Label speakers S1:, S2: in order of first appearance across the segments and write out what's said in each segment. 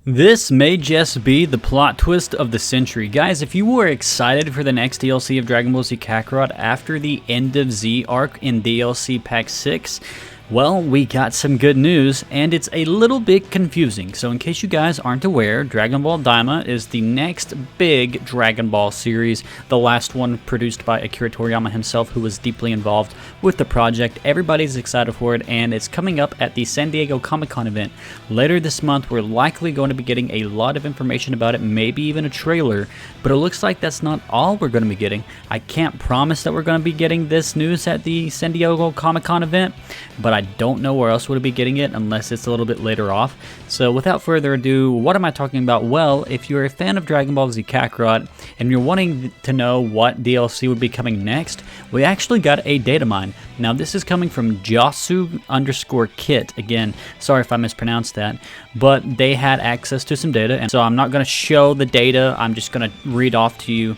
S1: This may just be the plot twist of the century. Guys, if you were excited for the next DLC of Dragon Ball Z Kakarot after the End of Z arc in DLC Pack 6, well, we got some good news, and it's a little bit confusing. So in case you guys aren't aware, Dragon Ball DAIMA is the next big Dragon Ball series, the last one produced by Akira Toriyama himself, who was deeply involved with the project. Everybody's excited for it, and it's coming up at the San Diego Comic-Con event later this month. We're likely going to be getting a lot of information about it, maybe even a trailer, but it looks like that's not all we're going to be getting. I can't promise that we're going to be getting this news at the San Diego Comic-Con event, but I don't know where else we'll be getting it unless it's a little bit later off. So without further ado, what am I talking about? Well, if you're a fan of Dragon Ball Z Kakarot and you're wanting to know what DLC would be coming next, we actually got a data mine. Now this is coming from Josu_Kit. Again, sorry if I mispronounced that, but they had access to some data, and so I'm not going to show the data. I'm just going to read off to you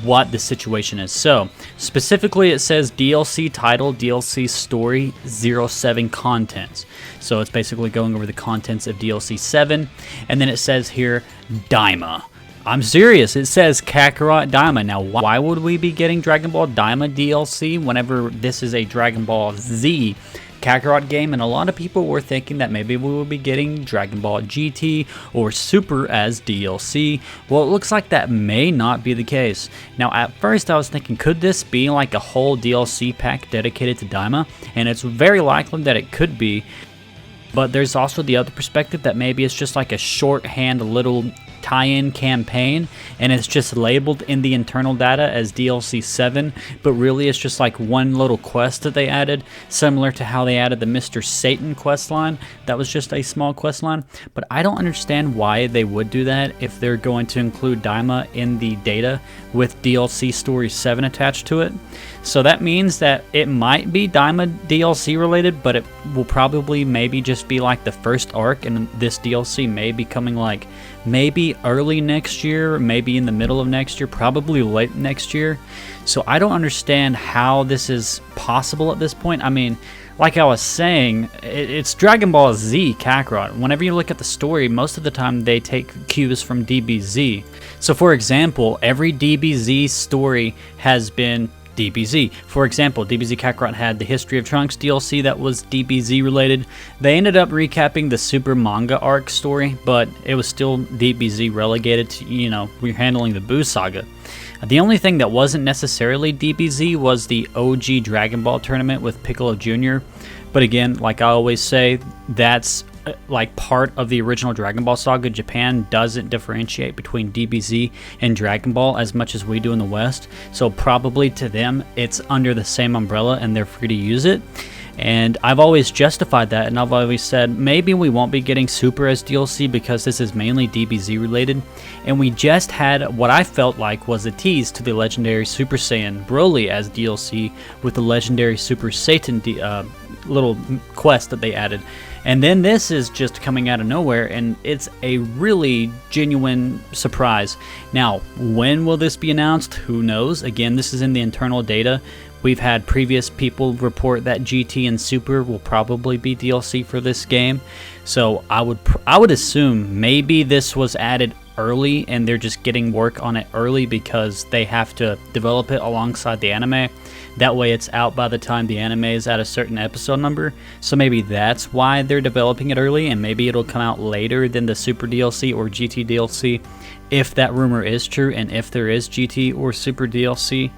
S1: what the situation is. So specifically it says DLC title, DLC story 07 contents. So it's basically going over the contents of DLC 7, and then it says here DAIMA. I'm serious, it says Kakarot DAIMA. Now why would we be getting Dragon Ball DAIMA DLC whenever this is a Dragon Ball Z Kakarot game? And a lot of people were thinking that maybe we will be getting Dragon Ball GT or Super as DLC. Well, it looks like that may not be the case. Now at first I was thinking, could this be like a whole DLC pack dedicated to DAIMA? And it's very likely that it could be, but there's also the other perspective that maybe it's just like a shorthand little tie-in campaign, and it's just labeled in the internal data as DLC 7, but really it's just like one little quest that they added, similar to how they added the Mr. Satan quest line. That was just a small quest line, but I don't understand why they would do that if they're going to include DAIMA in the data with DLC Story 7 attached to it. So that means that it might be DAIMA DLC related, but it will probably maybe just be like the first arc, and this DLC may be coming like maybe early next year, maybe in the middle of next year, probably late next year. So I don't understand how this is possible at this point. I mean, like I was saying, it's Dragon Ball Z Kakarot. Whenever you look at the story, most of the time they take cues from DBZ. So for example, every DBZ story has been DBZ. For example, DBZ Kakarot had the History of Trunks DLC that was DBZ related. They ended up recapping the Super manga arc story, but it was still DBZ relegated to, you know, we're handling the Buu saga. The only thing that wasn't necessarily DBZ was the OG Dragon Ball tournament with Piccolo Jr. But again, like I always say, that's like part of the original Dragon Ball saga. Japan doesn't differentiate between DBZ and Dragon Ball as much as we do in the West, so probably to them it's under the same umbrella and they're free to use it. And I've always justified that, and I've always said maybe we won't be getting Super as DLC because this is mainly DBZ related, and we just had what I felt like was a tease to the legendary Super Saiyan Broly as DLC with the legendary Super Satan little quest that they added. And then this is just coming out of nowhere, and it's a really genuine surprise. Now, when will this be announced? Who knows? Again, this is in the internal data. We've had previous people report that GT and Super will probably be DLC for this game. So I would assume maybe this was added early and they're just getting work on it early because they have to develop it alongside the anime. That way it's out by the time the anime is at a certain episode number. So maybe that's why they're developing it early, and maybe it'll come out later than the Super DLC or GT DLC, if that rumor is true, and if there is GT or Super DLC.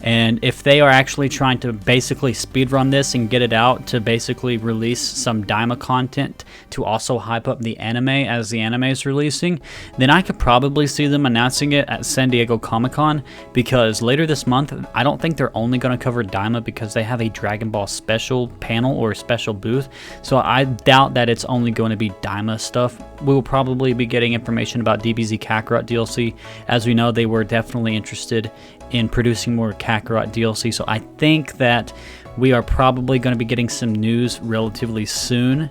S1: And if they are actually trying to basically speedrun this and get it out to basically release some DAIMA content to also hype up the anime as the anime is releasing, then I could probably see them announcing it at San Diego Comic-Con, because later this month, I don't think they're only going to cover DAIMA because they have a Dragon Ball special panel or a special booth. So I doubt that it's only going to be DAIMA stuff. We will probably be getting information about DBZ Kakarot DLC. As we know, they were definitely interested in producing more Kakarot DLC, so I think that we are probably going to be getting some news relatively soon.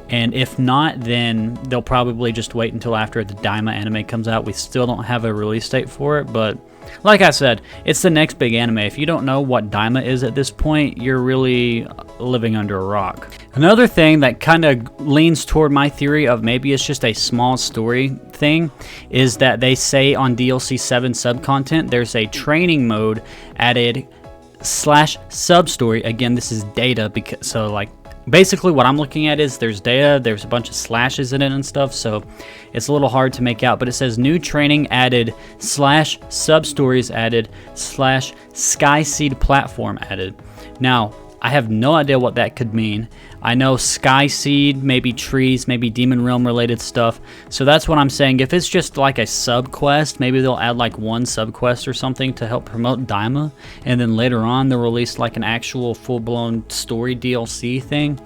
S1: And if not, then they'll probably just wait until after the DAIMA anime comes out. We still don't have a release date for it, but like I said, it's the next big anime. If you don't know what Daima is at this point, you're really living under a rock. Another thing that kind of leans toward my theory of maybe it's just a small story thing is that they say on DLC 7 sub-content there's a training mode added / sub-story. Again, this is data, because so like basically what I'm looking at is there's data, there's a bunch of slashes in it and stuff, so it's a little hard to make out, but it says new training added / sub-stories added / sky seed platform added. Now, I have no idea what that could mean. I know Sky Seed, maybe trees, maybe Demon Realm related stuff. So that's what I'm saying. If it's just like a sub-quest, maybe they'll add like one sub-quest or something to help promote Daima. And then later on, they'll release like an actual full-blown story DLC thing.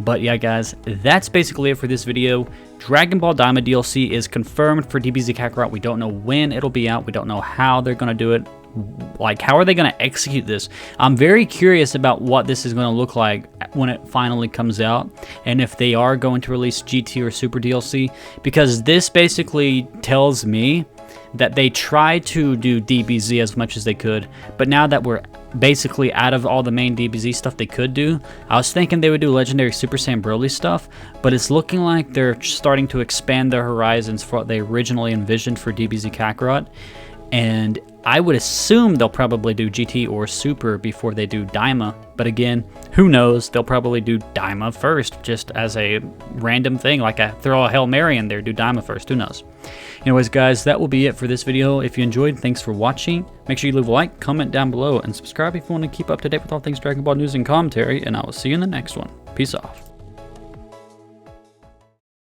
S1: But yeah, guys, that's basically it for this video. Dragon Ball DAIMA DLC is confirmed for DBZ Kakarot. We don't know when it'll be out. We don't know how they're going to do it. Like, how are they going to execute this? I'm very curious about what this is going to look like when it finally comes out, and if they are going to release GT or Super DLC, because this basically tells me that they tried to do DBZ as much as they could, but now that we're basically out of all the main DBZ stuff they could do, I was thinking they would do Legendary Super Saiyan Broly stuff, but it's looking like they're starting to expand their horizons for what they originally envisioned for DBZ Kakarot. And I would assume they'll probably do GT or Super before they do Daima. But again, who knows? They'll probably do Daima first, just as a random thing, like throw a Hail Mary in there, do Daima first, who knows? Anyways, guys, that will be it for this video. If you enjoyed, thanks for watching. Make sure you leave a like, comment down below, and subscribe if you want to keep up to date with all things Dragon Ball news and commentary, and I will see you in the next one. Peace off.